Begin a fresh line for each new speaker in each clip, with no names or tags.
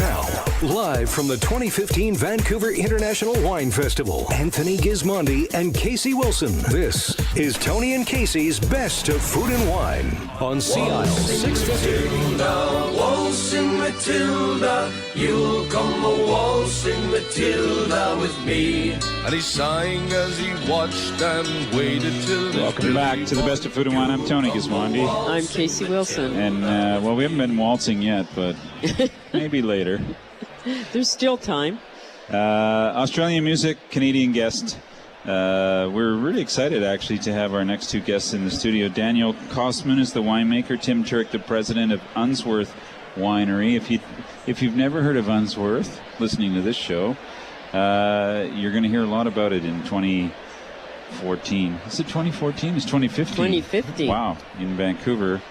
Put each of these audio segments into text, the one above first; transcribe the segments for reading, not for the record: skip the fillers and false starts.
Now, live from the 2015 Vancouver International Wine Festival, Anthony Gismondi and Casey Wilson. This is Tony and Casey's Best of Food and Wine on CIL 650.
Waltzing Matilda, you'll come a waltzing Matilda with me. And he sang as he watched and waited till...
Welcome back to the Best of Food and Wine. I'm Tony Gismondi.
I'm Casey Wilson.
And, well, we haven't been waltzing yet, but maybe later.
There's still time.
Australian music, Canadian guest. We're really excited, actually, to have our next two guests in the studio. DanielCosman is the winemaker. TimTuryk, the president of Unsworth Winery. If you've never heard of Unsworth, listening to this show, you're going to hear a lot about it in 2014. Is it 2014? It's 2015.
2015.
Wow, in Vancouver.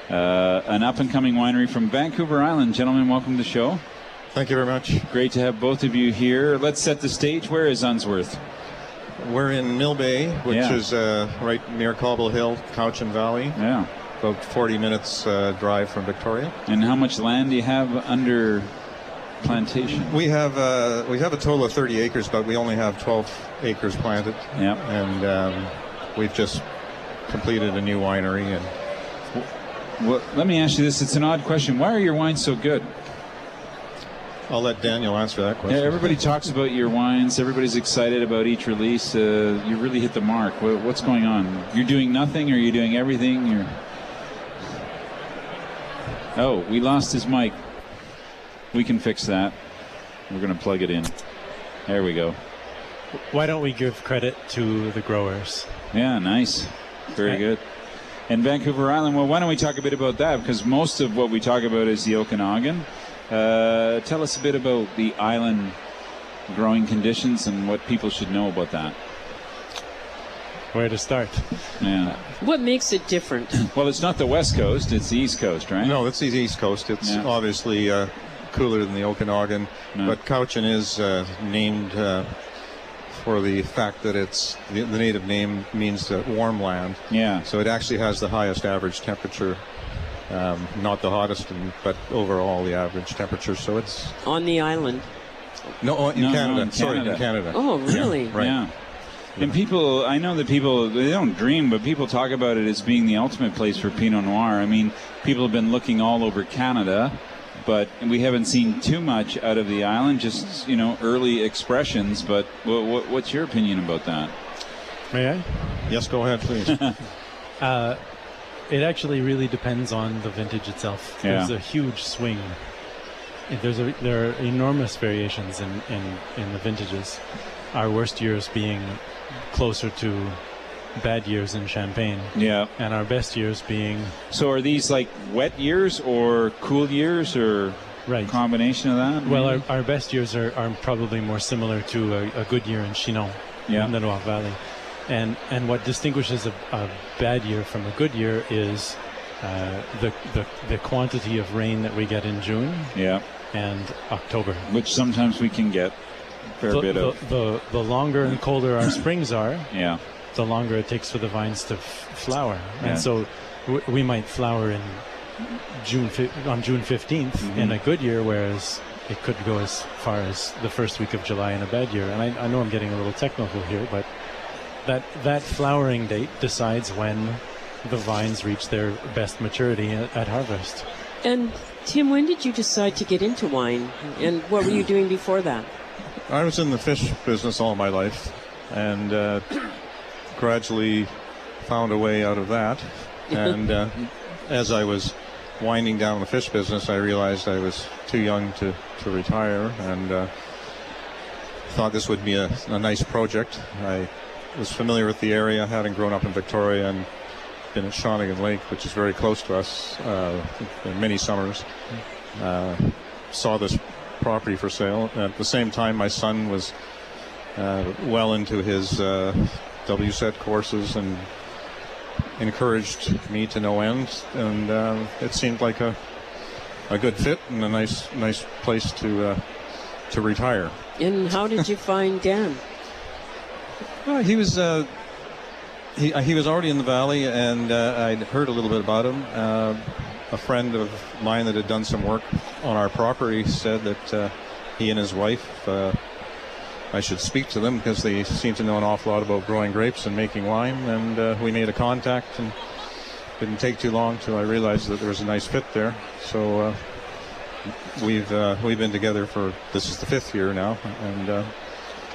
An up-and-coming winery from Vancouver Island. Gentlemen, welcome to the show.
Thank you very much.
Great to have both of you here. Let's set the stage. Where is Unsworth?
We're in Mill Bay, which is right near Cobble Hill, Cowichan Valley.
Yeah.
About 40 minutes drive from Victoria.
And how much land do you have under plantation?
We have a total of 30 acres, but we only have 12 acres planted.
Yeah.
And we've just completed a new winery. And
well, let me ask you this. It's an odd question. Why are your wines so good?
I'll let Daniel answer that question.
Yeah, everybody talks about your wines. Everybody's excited about each release. You really hit the mark. What's going on? You're doing nothing, or you're doing everything? Oh, we lost his mic. We can fix that. We're going to plug it in. There we go.
Why don't we give credit to the growers?
Yeah, nice. Very good. And Vancouver Island, well, why don't we talk a bit about that? Because most of what we talk about is the Okanagan. Tell us a bit about the island growing conditions and what people should know about that.
Where to start?
Yeah.
What makes it different?
Well, it's not the West Coast, it's the East Coast, right?
No, it's the East Coast. It's obviously cooler than the Okanagan. No. But Cowichan is named for the fact that it's the native name means warm land.
Yeah.
So it actually has the highest average temperature. Not the hottest, but overall the average temperature. So it's
on the island.
No, in Canada.
In
Sorry,
Canada.
in Canada.
Oh, really?
Yeah, right.
Yeah. And people, I know that people, they don't dream, but people talk about it as being the ultimate place for Pinot Noir. I mean, people have been looking all over Canada, but we haven't seen too much out of the island, just, early expressions. But what's your opinion about that?
May I?
Yes, go ahead, please.
It actually really depends on the vintage itself.
Yeah.
There's a huge swing. There are enormous variations in the vintages. Our worst years being closer to bad years in Champagne.
Yeah.
And our best years being...
So are these like wet years or cool years or
right.
a combination of that?
Well, our best years are probably more similar to a good year in Chinon, in the Loire Valley. And what distinguishes a bad year from a good year is the quantity of rain that we get in June and October.
Which sometimes we can get a fair bit of.
The longer and colder our springs are,
the
longer it takes for the vines to flower.
Yeah.
And so we might flower on June 15th in a good year, whereas it could go as far as the first week of July in a bad year. And I know I'm getting a little technical here, but that flowering date decides when the vines reach their best maturity at harvest.
And Tim, when did you decide to get into wine? And what were you doing before that?
I was in the fish business all my life, and gradually found a way out of that. And as I was winding down the fish business, I realized I was too young to retire, and thought this would be a nice project. I was familiar with the area, having grown up in Victoria and been at Shawnigan Lake, which is very close to us, in many summers. Saw this property for sale. At the same time, my son was well into his WSET courses and encouraged me to no end, and it seemed like a good fit and a nice place to retire.
And how did you find Dan?
He was he was already in the valley, and I'd heard a little bit about him. a friend of mine that had done some work on our property said that he and his wife, I should speak to them because they seem to know an awful lot about growing grapes and making wine. And we made a contact, and didn't take too long till I realized that there was a nice fit there. So we've been together for, this is the 5th year now, and.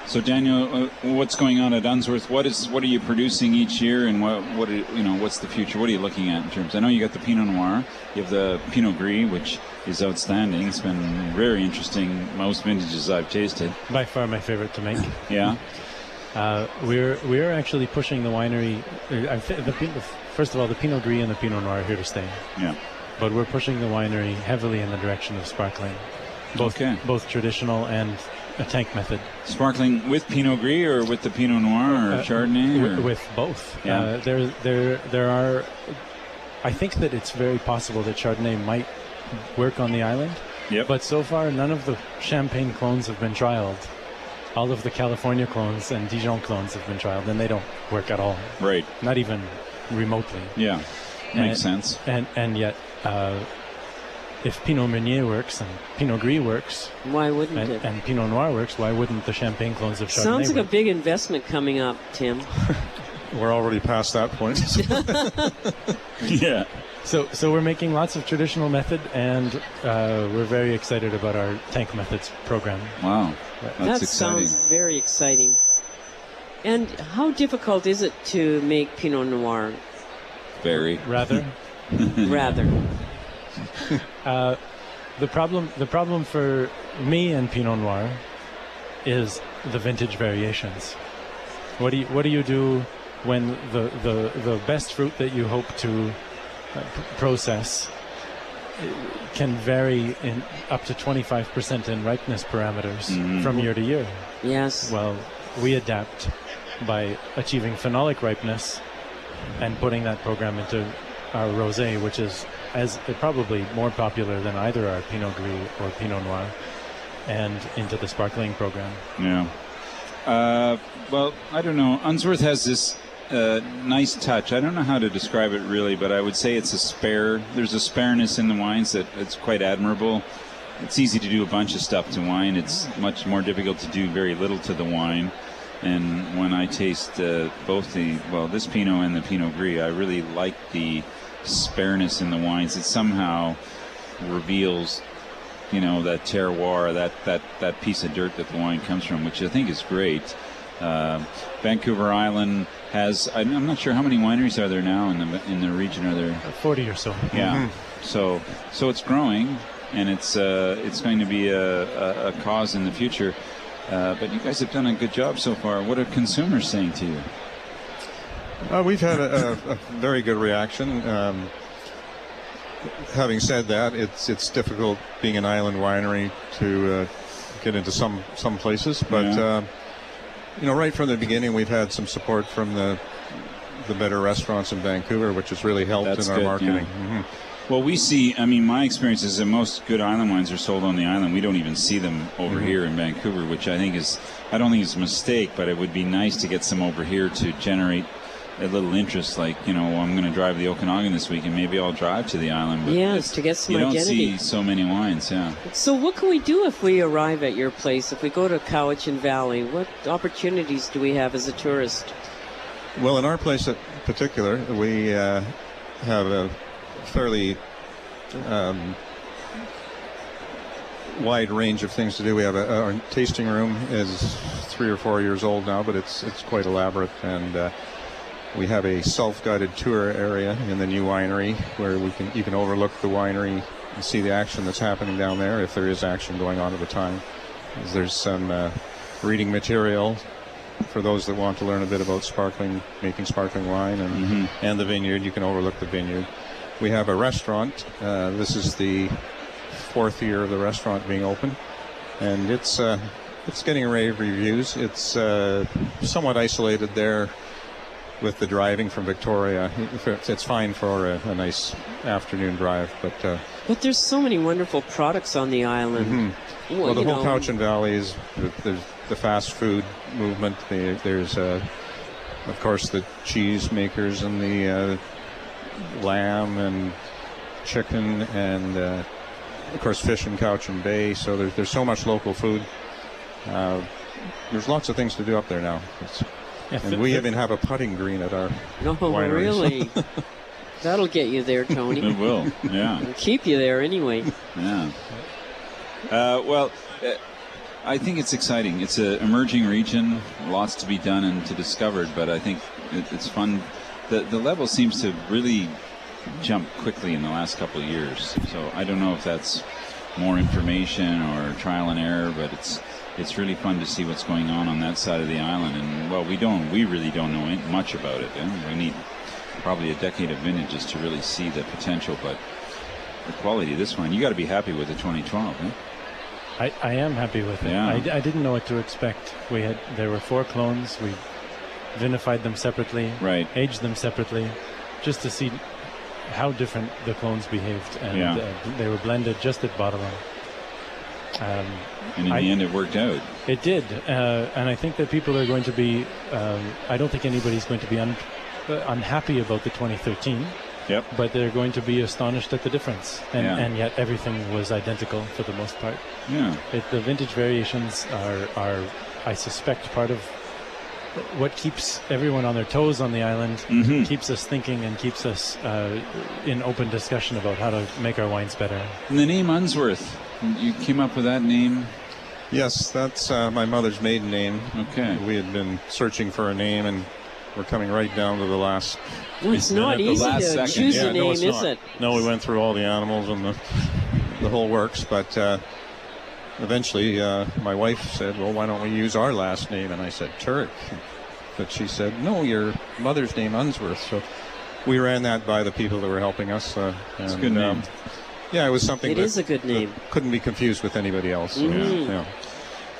So Daniel, what's going on at Unsworth? What are you producing each year, and what's the future? What are you looking at in terms? I know you got the Pinot Noir, you have the Pinot Gris, which is outstanding. It's been very interesting. Most vintages I've tasted.
By far my favorite to make.
Yeah.
We're actually pushing the winery. First of all, the Pinot Gris and the Pinot Noir are here to stay.
Yeah.
But we're pushing the winery heavily in the direction of sparkling, both traditional and a tank method.
Sparkling with Pinot Gris or with the Pinot Noir or Chardonnay?
With both.
Yeah.
There are. I think that it's very possible that Chardonnay might work on the island.
Yep.
But so far, none of the Champagne clones have been trialed. All of the California clones and Dijon clones have been trialed, and they don't work at all.
Right.
Not even remotely.
Yeah. Makes sense.
And yet, if Pinot Meunier works and Pinot Gris works,
why wouldn't it?
And Pinot Noir works, why wouldn't the Champagne clones of Chardonnay
Sounds like
work?
a big investment coming up, Tim.
We're already past that point.
Yeah.
So we're making lots of traditional method, and we're very excited about our tank methods program.
Wow. That's exciting.
Sounds very exciting. And how difficult is it to make Pinot Noir?
Very.
Rather. The problem for me and Pinot Noir is the vintage variations. What do you do when the best fruit that you hope to process can vary in up to 25% in ripeness parameters from year to year?
Yes.
Well, we adapt by achieving phenolic ripeness and putting that program into our rosé, which is probably more popular than either our Pinot Gris or Pinot Noir, and into the sparkling program.
Yeah. Well, I don't know. Unsworth has this nice touch. I don't know how to describe it really, but I would say it's there's a spareness in the wines that it's quite admirable. It's easy to do a bunch of stuff to wine. It's much more difficult to do very little to the wine. And when I taste both this Pinot and the Pinot Gris, I really like the spareness in the wines. It somehow reveals, that terroir, that piece of dirt that the wine comes from, which I think is great. Vancouver Island has, I'm not sure how many wineries are there now in the region. Are there
40 or so?
Yeah. So it's growing, and it's going to be a cause in the future. But you guys have done a good job so far. What are consumers saying to you?
We've had a very good reaction. Having said that, it's difficult being an island winery to get into some places, but right from the beginning, we've had some support from the better restaurants in Vancouver, which has really helped in our marketing.
Yeah. Well, we see, my experience is that most good island wines are sold on the island. We don't even see them over here in Vancouver, which I don't think is a mistake, but it would be nice to get some over here to generate a little interest. Like, I'm going to drive the Okanagan this week, and maybe I'll drive to the island. But
yes, to get some identity.
You don't see so many wines, yeah.
So what can we do if we arrive at your place? If we go to Cowichan Valley, what opportunities do we have as a tourist?
Well, in our place in particular, we have a fairly wide range of things to do. We have our tasting room is 3 or 4 years old now, but it's quite elaborate, and we have a self-guided tour area in the new winery where you can overlook the winery and see the action that's happening down there, if there is action going on at the time. There's some reading material for those that want to learn a bit about making sparkling wine, and the vineyard. You can overlook the vineyard. We have a restaurant. This is the 4th year of the restaurant being open, and it's getting rave reviews. It's somewhat isolated there with the driving from Victoria. It's fine for a nice afternoon drive,
but there's so many wonderful products on the island.
Well, the whole Cowichan Valley is the fast food movement. There's of course the cheese makers and the lamb and chicken, and of course fish in Cowichan Bay. So there's so much local food. There's lots of things to do up there now. And we even have a putting green at our wineries.
Really? That'll get you there, Tony.
It will, yeah.
It'll keep you there anyway.
Yeah. I think it's exciting. It's an emerging region, lots to be done and to discover, but I think it's fun. The level seems to really jump quickly in the last couple of years. So I don't know if that's more information or trial and error, but it's really fun to see what's going on that side of the island. And well, we really don't know much about it. We need probably a decade of vintages to really see the potential, but the quality of this one, you got to be happy with the 2012.
I am happy with it.
Yeah.
I didn't know what to expect. There were 4 clones. We vinified them separately,
right,
aged them separately, just to see how different the clones behaved, and they were blended just at Bottling.
And in the end, it worked out.
It did, and I think that people are going to be. I don't think anybody's going to be unhappy about the 2013.
Yep.
But they're going to be astonished at the difference, and yet everything was identical for the most part.
Yeah.
The vintage variations are, I suspect, part of what keeps everyone on their toes on the island, keeps us thinking, and keeps us in open discussion about how to make our wines better.
And the name Unsworth, you came up with that name?
Yes, that's my mother's maiden name.
Okay.
We had been searching for a name, and we're coming right down to the last.
Well, it's not easy to choose a name, is it?
No, we went through all the animals and the whole works, but eventually my wife said, well, why don't we use our last name? And I said, Turyk. But she said, no, your mother's name, Unsworth. So we ran that by the people that were helping us.
It's a good name.
Yeah, it was something
It is a good name.
Couldn't be confused with anybody else. So, yeah.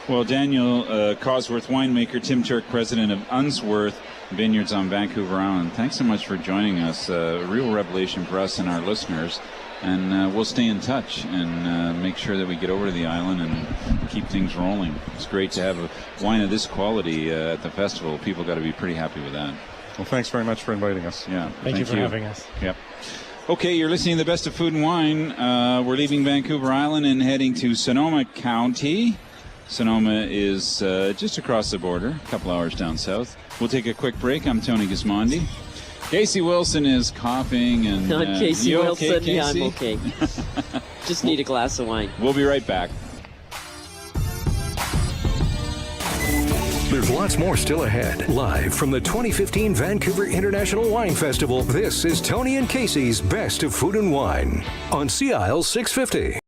Well, Daniel Cosworth, winemaker, TimTuryk, president of Unsworth Vineyards on Vancouver Island. Thanks so much for joining us. A real revelation for us and our listeners. And we'll stay in touch and make sure that we get over to the island and keep things rolling. It's great to have a wine of this quality at the festival. People got to be pretty happy with that.
Well, thanks very much for inviting us.
Yeah,
thank you for having us.
Yep. Okay, you're listening to the Best of Food and Wine. We're leaving Vancouver Island and heading to Sonoma County. Sonoma is just across the border, a couple hours down south. We'll take a quick break. I'm Tony Gismondi. Casey Wilson is coughing. And
Not Casey Wilson.
Okay,
yeah, I'm okay. Just need a glass of wine.
We'll be right back.
There's lots more still ahead. Live from the 2015 Vancouver International Wine Festival, this is Tony and Casey's Best of Food and Wine on Sea Isle 650.